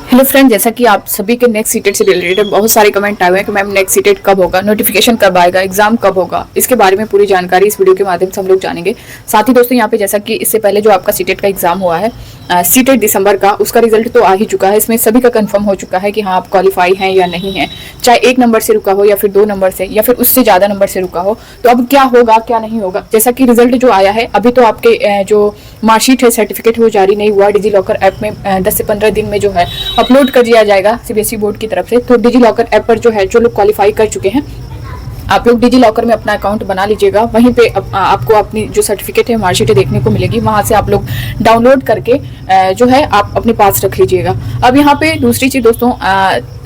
Hello friend, जैसा कि आप सभी के नेक्स्ट सीटेट से रिलेटेड बहुत सारे कमेंट आए हुए हैं कि मैम नेक्स्ट सीटेट कब होगा, नोटिफिकेशन कब आएगा, एग्जाम कब होगा। इसके बारे में पूरी जानकारी इस वीडियो के माध्यम से हम लोग जानेंगे। साथ ही दोस्तों यहाँ पे जैसा कि इससे पहले जो आपका सीटेट का एग्जाम हुआ है सीटेट दिसंबर का, उसका रिजल्ट तो आ ही चुका है। इसमें सभी का कंफर्म हो चुका है कि हाँ आप क्वालिफाई हैं या नहीं है, चाहे 1 नंबर से रुका हो या फिर 2 नंबर से या फिर उससे ज्यादा नंबर से रुका हो। तो अब क्या होगा क्या नहीं होगा, जैसा कि रिजल्ट जो आया है अभी तो आपके जो मार्कशीट है, सर्टिफिकेट है, वो जारी नहीं हुआ। डिजी लॉकर ऐप में 10 से 15 दिन में जो है अपलोड कर दिया जाएगा सीबीएसई बोर्ड की तरफ से। तो डिजी लॉकर ऐप पर जो है जो लोग क्वालिफाई कर चुके हैं, आप लोग डिजी लॉकर में अपना अकाउंट बना लीजिएगा। वहीं पे आपको अपनी जो सर्टिफिकेट है, मार्कशीट देखने को मिलेगी, वहां से आप लोग डाउनलोड करके जो है आप अपने पास रख लीजिएगा। अब यहाँ पे दूसरी चीज दोस्तों,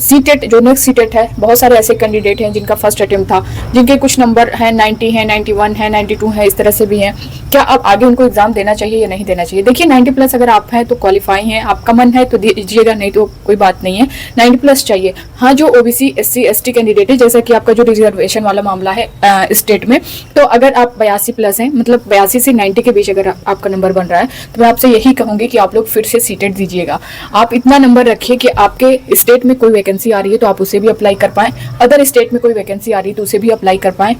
सीटेट जो नेक्स्ट सीटेट है, बहुत सारे ऐसे कैंडिडेट हैं जिनका फर्स्ट अटेम्प्ट था, जिनके कुछ नंबर है 90 है, 91 है, 92 है, इस तरह से भी हैं। क्या अब आगे उनको एग्जाम देना चाहिए या नहीं देना चाहिए? देखिए 90+ अगर आप हैं तो क्वालिफाई हैं, आपका मन है तो दीजिएगा, नहीं तो कोई बात नहीं है। 90+ चाहिए। हाँ, जो ओबीसी SC ST कैंडिडेट है, जैसा कि आपका जो रिजर्वेशन वाला मामला है स्टेट में, तो अगर आप 82+ हैं, मतलब 82 से 90 के बीच अगर आपका नंबर बन रहा है, तो मैं आपसे यही कहूंगी कि आप लोग फिर से सीटेट दीजिएगा। आप इतना नंबर रखिए कि आपके स्टेट में कोई वैकेंसी आ रही है तो आप उसे भी अप्लाई कर पाएं, अदर स्टेट में कोई वैकेंसी आ रही है तो उसे भी अप्लाई कर पाएं,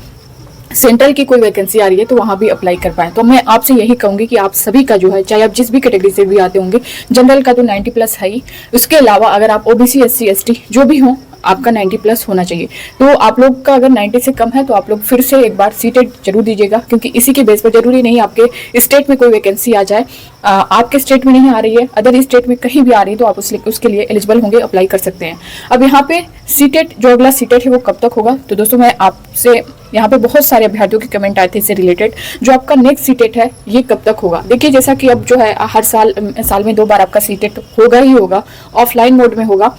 सेंट्रल की कोई वैकेंसी आ रही है तो वहां भी अप्लाई कर पाएं। तो मैं आपसे यही कहूंगी कि आप सभी का जो है, चाहे आप जिस भी कैटेगरी से भी आते होंगे, जनरल का तो 90+ है ही, उसके अलावा अगर आप ओबीसी SC ST जो भी हो, आपका 90+ होना चाहिए। तो आप लोग का अगर 90 से कम है तो आप लोग फिर से एक बार सीटेट जरूर दीजिएगा, क्योंकि इसी के बेस पर जरूरी नहीं आपके स्टेट में कोई वैकेंसी आ जाए, आपके स्टेट में नहीं आ रही है, अदर स्टेट में कहीं भी आ रही है तो आप उसके लिए एलिजिबल होंगे, अप्लाई कर सकते हैं। अब यहाँ पे सीटेट जो अगला सीटेट है वो कब तक होगा, तो दोस्तों मैं आपसे यहाँ पे बहुत सारे अभ्यर्थियों के कमेंट आए थे इससे रिलेटेड, जो आपका नेक्स्ट सीटेट है ये कब तक होगा। देखिए जैसा कि अब जो है हर साल में 2 बार आपका सीटेट होगा ही होगा, ऑफलाइन मोड में होगा।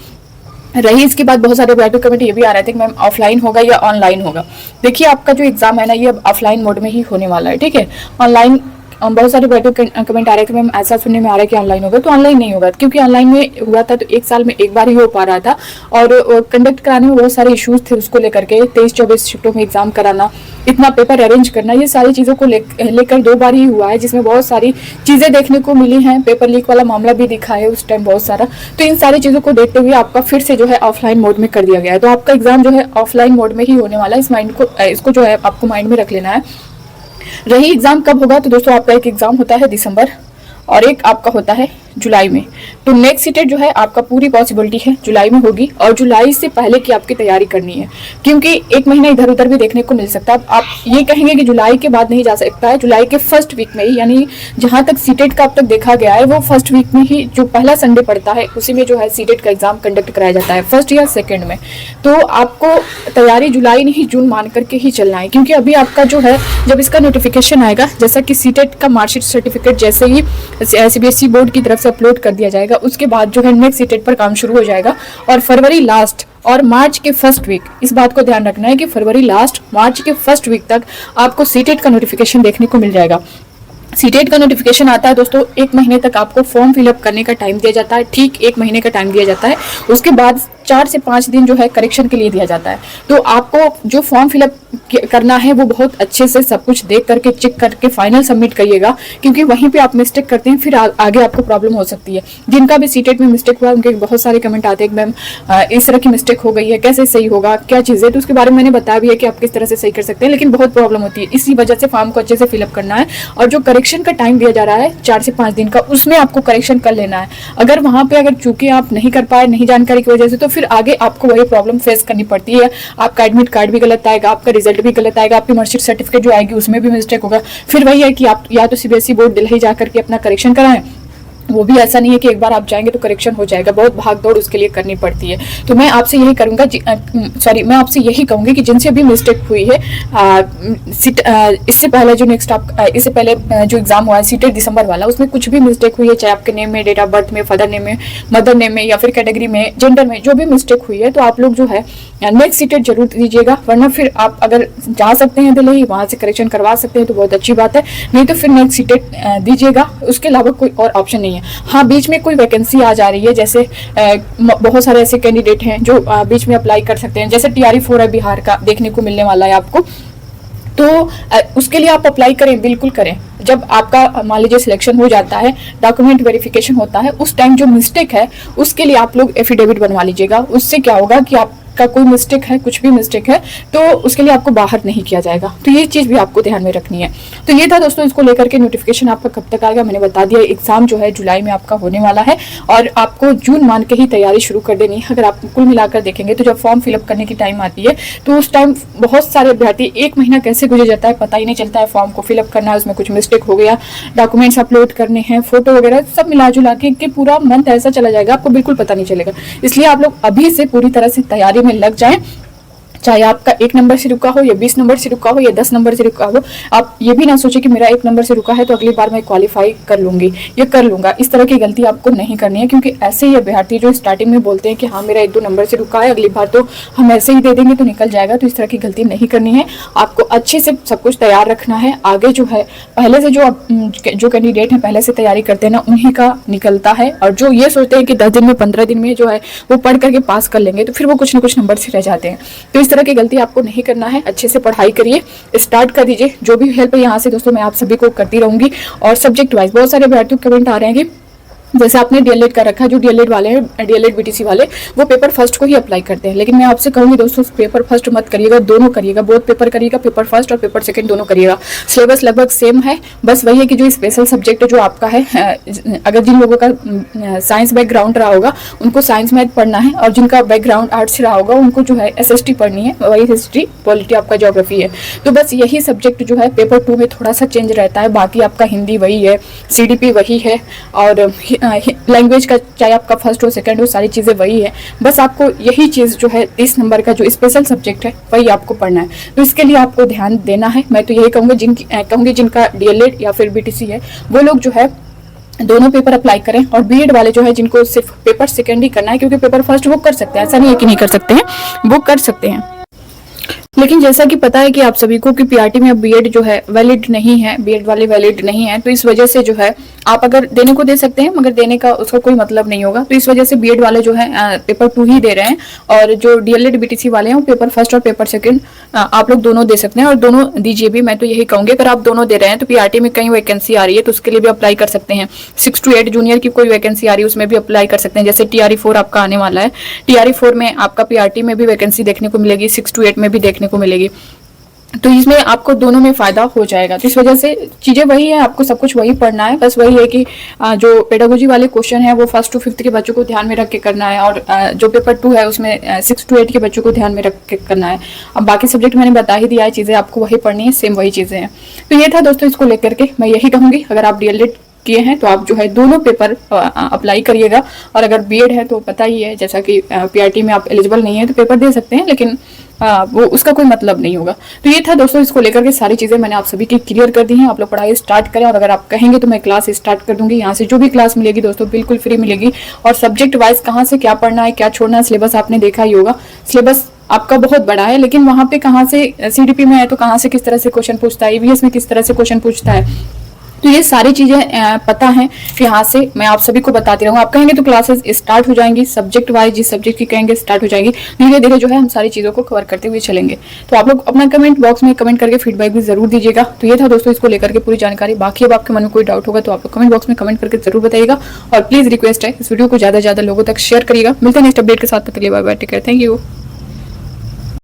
रही इसके बाद बहुत सारे अभ्यर्थियों कमेंट ये भी आ रहे थे कि मैम ऑफलाइन होगा या ऑनलाइन होगा। देखिए आपका जो एग्जाम है ना, ये अब ऑफलाइन मोड में ही होने वाला है, ठीक है। ऑनलाइन बहुत सारे कमेंट आ रहे थे मैम ऐसा सुनने में आ रहा है कि ऑनलाइन होगा, तो ऑनलाइन नहीं होगा, क्योंकि ऑनलाइन में हुआ था तो 1 साल में एक बार ही हो पा रहा था, और कंडक्ट कराने में बहुत सारे इश्यूज थे उसको लेकर के। 23-24 शिफ्टों में एग्जाम कराना, इतना पेपर अरेंज करना, ये सारी चीज़ों को लेकर 2 बार ही हुआ है, जिसमें बहुत सारी चीज़ें देखने को मिली हैं। पेपर लीक वाला मामला भी दिखा है उस टाइम बहुत सारा। तो इन सारी चीज़ों को देखते हुए आपका फिर से जो है ऑफलाइन मोड में कर दिया गया है। तो आपका एग्जाम जो है ऑफलाइन मोड में ही होने वाला है, इसको जो है आपको माइंड में रख लेना है। रही एग्जाम कब होगा, तो दोस्तों आपका एक एग्जाम होता है दिसंबर और एक आपका होता है जुलाई में। तो नेक्स्ट सीटेट जो है आपका पूरी पॉसिबिलिटी है जुलाई में होगी, और जुलाई से पहले की आपकी तैयारी करनी है, क्योंकि 1 महीना इधर उधर भी देखने को मिल सकता है। आप ये कहेंगे कि जुलाई के बाद नहीं जा सकता है, जुलाई के फर्स्ट वीक में ही, यानी जहां तक सीटेट का अब तक देखा गया है वो फर्स्ट वीक में ही, जो पहला संडे पड़ता है उसी में जो है सीटेट का एग्जाम कंडक्ट कराया जाता है, फर्स्ट या सेकेंड में। तो आपको तैयारी जुलाई नहीं जून मान करके ही चलना है, क्योंकि अभी आपका जो है जब इसका नोटिफिकेशन आएगा, जैसा कि सीटेट का मार्कशीट सर्टिफिकेट जैसे ही सीबीएसई बोर्ड की तरफ से अपलोड कर दिया जाएगा, उसके बाद जो है नेक्स्ट सीटेट पर काम शुरू हो जाएगा। और फरवरी लास्ट और मार्च के फर्स्ट वीक, इस बात को ध्यान रखना है कि फरवरी लास्ट मार्च के फर्स्ट वीक तक आपको सीटेट का नोटिफिकेशन देखने को मिल जाएगा। सीटेट का नोटिफिकेशन आता है दोस्तों, 1 महीने तक आपको फॉर्म फिलअप करने का टाइम दिया जाता है, ठीक 1 महीने का टाइम दिया जाता है। उसके बाद 4 से 5 दिन जो है करेक्शन के लिए दिया जाता है। तो आपको जो फॉर्म फिलअप करना है वो बहुत अच्छे से सब कुछ देख करके चेक करके फाइनल सबमिट करिएगा, क्योंकि वहीं पे आप मिस्टेक करते हैं फिर आगे आपको प्रॉब्लम हो सकती है। जिनका भी सीटेट में मिस्टेक हुआ उनके बहुत सारे कमेंट आते हैं कि मैम इस तरह की मिस्टेक हो गई है, कैसे सही होगा, क्या चीज़ है। तो उसके बारे में मैंने बताया भी है कि आप किस तरह से सही कर सकते हैं, लेकिन बहुत प्रॉब्लम होती है। इसी वजह से फॉर्म को अच्छे से फिलअप करना है, और जो करेक्शन का टाइम दिया जा रहा है 4 से 5 दिन का, उसमें आपको करेक्शन कर लेना है। अगर वहां पे अगर चूंकि आप नहीं कर पाए, नहीं जानकारी की वजह से, तो फिर आगे आपको वही प्रॉब्लम फेस करनी पड़ती है। आपका एडमिट कार्ड भी गलत आएगा, आपका रिजल्ट भी गलत आएगा, आपकी मार्कशीट सर्टिफिकेट जो आएगी उसमें भी मिस्टेक होगा। फिर वही है कि आप या तो सीबीएसई बोर्ड दिल्ली जाकर के अपना करेक्शन कराएं, वो भी ऐसा नहीं है कि एक बार आप जाएंगे तो करेक्शन हो जाएगा, बहुत भाग दौड़ उसके लिए करनी पड़ती है। तो मैं आपसे यही करूंगा, मैं आपसे यही कहूंगी कि जिनसे भी मिस्टेक हुई है, इससे पहले जो इससे पहले जो एग्जाम हुआ है सीटेट दिसंबर वाला, उसमें कुछ भी मिस्टेक हुई है, चाहे आपके नेम में, डेट ऑफ बर्थ में, फादर नेम में, मदर नेम में, या फिर कैटेगरी में, जेंडर में जो भी मिस्टेक हुई है, तो आप लोग जो है नेक्स्ट सीटेट जरूर दीजिएगा। वरना फिर आप अगर जा सकते हैं दिल्ली, वहां से करेक्शन करवा सकते हैं तो बहुत अच्छी बात है, नहीं तो फिर नेक्स्ट सीटेट दीजिएगा। उसके अलावा कोई और ऑप्शन नहीं है। हाँ, बीच में कोई वैकेंसी आ जा रही है, जैसे बहुत सारे ऐसे कैंडिडेट हैं जो बीच में अप्लाई कर सकते हैं, जैसे TRE 4 है बिहार का, देखने को मिलने वाला है आपको। तो उसके लिए आप अप्लाई करें, बिल्कुल करें। जब आपका मान लीजिए सिलेक्शन हो जाता है, डॉक्यूमेंट वेरिफिकेशन होता है, उस टाइम जो मिस्टेक है उसके लिए आप लोग एफिडेविट बनवा लीजिएगा। उससे क्या होगा कि आपका कोई मिस्टेक है, कुछ भी मिस्टेक है, तो उसके लिए आपको बाहर नहीं किया जाएगा। तो ये चीज़ भी आपको ध्यान में रखनी है। तो ये था दोस्तों, इसको लेकर के नोटिफिकेशन आपका कब तक आएगा मैंने बता दिया। एग्जाम जो है जुलाई में आपका होने वाला है और आपको जून मान के ही तैयारी शुरू कर देनी है। अगर आप कुल मिलाकर देखेंगे तो जब फॉर्म फिलअप करने की टाइम आती है तो उस टाइम बहुत सारे अभ्यर्थी, 1 महीना कैसे गुजर जाता है पता ही नहीं चलता है। फॉर्म को फिलअप करना है, उसमें कुछ मिस्टेक हो गया, डॉक्यूमेंट्स अपलोड करने हैं, फोटो वगैरह सब मिला जुला के पूरा मंथ ऐसा चला जाएगा, आपको बिल्कुल पता नहीं चलेगा। इसलिए आप लोग अभी से पूरी तरह से तैयारी में लग जाएं। चाहे आपका 1 नंबर से रुका हो या 20 नंबर से रुका हो या 10 नंबर से रुका हो, आप ये भी ना सोचे कि मेरा 1 नंबर से रुका है तो अगली बार मैं क्वालिफाई कर लूंगी या कर लूंगा। इस तरह की गलती आपको नहीं करनी है, क्योंकि ऐसे ही अभ्यर्थी जो स्टार्टिंग में बोलते हैं कि हाँ मेरा 1-2 नंबर से रुका है, अगली बार तो हम ऐसे ही दे देंगे तो निकल जाएगा। तो इस तरह की गलती नहीं करनी है, आपको अच्छे से सब कुछ तैयार रखना है। आगे जो है पहले से जो कैंडिडेट हैं पहले से तैयारी करते हैं ना, उन्हीं का निकलता है। और जो ये सोचते हैं कि 10 दिन में 15 दिन में जो है वो पढ़ करके पास कर लेंगे, तो फिर वो कुछ ना कुछ नंबर से रह जाते हैं। तो इस तरह की गलती आपको नहीं करना है, अच्छे से पढ़ाई करिए, स्टार्ट कर दीजिए। जो भी हेल्प है यहाँ से दोस्तों मैं आप सभी को करती रहूंगी। और सब्जेक्ट वाइज बहुत सारे अभ्यर्थियों के कमेंट आ रहे हैं कि जैसे आपने डीएलएड कर रखा है, जो डीएलएड वाले हैं, डीएलएड बीटीसी वाले, वो पेपर फर्स्ट को ही अप्लाई करते हैं। लेकिन मैं आपसे कहूंगी दोस्तों, पेपर फर्स्ट मत करिएगा, दोनों करिएगा, बोथ पेपर करिएगा, पेपर फर्स्ट और पेपर सेकंड दोनों करिएगा। सिलेबस लगभग सेम है, बस वही है कि जो स्पेशल सब्जेक्ट जो आपका है, अगर जिन लोगों का साइंस बैकग्राउंड रहा होगा उनको साइंस मैथ पढ़ना है, और जिनका बैकग्राउंड आर्ट्स रहा होगा उनको जो है SST पढ़नी है, वही हिस्ट्री, पॉलिटी, आपका ज्योग्राफी है। तो बस यही सब्जेक्ट जो है पेपर 2 में थोड़ा सा चेंज रहता है, बाकी आपका हिंदी वही है, CDP वही है, और लैंग्वेज का चाहे आपका फर्स्ट हो सेकंड हो, सारी चीज़ें वही है। बस आपको यही चीज़ जो है 30 नंबर का जो स्पेशल सब्जेक्ट है वही आपको पढ़ना है। तो इसके लिए आपको ध्यान देना है। मैं तो यही कहूँगी जिनका डीएलएड या फिर बीटीसी है वो लोग जो है दोनों पेपर अप्लाई करें। और बीएड वाले जो है जिनको सिर्फ पेपर सेकंड ही करना है, क्योंकि पेपर फर्स्ट वो कर सकते हैं, ऐसा नहीं है कि नहीं कर सकते हैं, वो कर सकते हैं। लेकिन जैसा कि पता है कि आप सभी को कि पीआरटी में अब बीएड जो है वैलिड नहीं है, बीएड वाले वैलिड नहीं है, तो इस वजह से जो है आप अगर देने को दे सकते हैं मगर देने का उसका कोई मतलब नहीं होगा। तो इस वजह से बीएड वाले जो है पेपर 2 ही दे रहे हैं, और जो डीएलएड बीटीसी वाले हैं वो पेपर फर्स्ट और पेपर सेकंड आप लोग दोनों दे सकते हैं, और दोनों दीजिए भी। मैं तो यही कहूंगी, अगर आप दोनों दे रहे हैं तो पीआरटी में कहीं वैकेंसी आ रही है तो उसके लिए भी अप्लाई कर सकते हैं। 6 to 8 जूनियर की कोई वैकेंसी आ रही है उसमें भी अप्लाई कर सकते हैं। जैसे TRE 4 आपका आने वाला है, TRE 4 में आपका पीआरटी में भी वैकेंसी देखने को मिलेगी, 6 to 8 में भी देखने को मिलेगी। तो इसमें आपको दोनों में फायदा हो जाएगा। तो इस वजह से चीजें वही है, आपको सब कुछ वही पढ़ना है। बस वही है कि जो पेडागोजी वाले क्वेश्चन है वो 1st to 5th के बच्चों को ध्यान में रख के करना है, और जो पेपर 2 है उसमें 6 to 8 के बच्चों को ध्यान में रख के करना है। अब बाकी सब्जेक्ट मैंने बता ही दिया है, चीजें आपको वही पढ़नी है, सेम वही चीजें हैं। तो ये था दोस्तों, इसको लेकर के मैं यही कहूंगी, अगर आप डीएलएड किए हैं तो आप जो है दोनों पेपर अप्लाई करिएगा। और अगर बीएड है तो पता ही है, जैसा कि पीआरटी में आप एलिजिबल नहीं है तो पेपर दे सकते हैं, लेकिन वो उसका कोई मतलब नहीं होगा। तो ये था दोस्तों, इसको लेकर के सारी चीजें मैंने आप सभी की क्लियर कर दी हैं। आप लोग पढ़ाई स्टार्ट करें, और अगर आप कहेंगे तो मैं क्लास स्टार्ट कर दूंगी। यहाँ से जो भी क्लास मिलेगी दोस्तों बिल्कुल फ्री मिलेगी। और सब्जेक्ट वाइज कहाँ से क्या पढ़ना है, क्या छोड़ना है, सिलेबस आपने देखा ही होगा। सिलेबस आपका बहुत बड़ा है, लेकिन वहां पे कहाँ से CDP में है तो कहाँ से किस तरह से क्वेश्चन पूछता है, EVS में किस तरह से क्वेश्चन पूछता है, तो ये सारी चीजें पता है। यहाँ से मैं आप सभी को बताती रहूंगा। आप कहेंगे तो क्लासेस स्टार्ट हो जाएंगी, सब्जेक्ट वाइज जिस सब्जेक्ट की कहेंगे स्टार्ट हो जाएगी। धीरे धीरे जो है हम सारी चीजों को कवर करते हुए चलेंगे। तो आप लोग अपना कमेंट बॉक्स में कमेंट करके फीडबैक भी जरूर दीजिएगा। तो ये था दोस्तों, इसको लेकर के पूरी जानकारी। बाकी अब आपके मन में कोई डाउट होगा तो आप लोग कमेंट बॉक्स में कमेंट करके जरूर बताइएगा। और प्लीज रिक्वेस्ट है, इस वीडियो को ज्यादा से ज्यादा लोगों तक शेयर करिएगा। मिलते हैं नेक्स्ट अपडेट के साथ, तक के लिए bye bye, take care, thank you.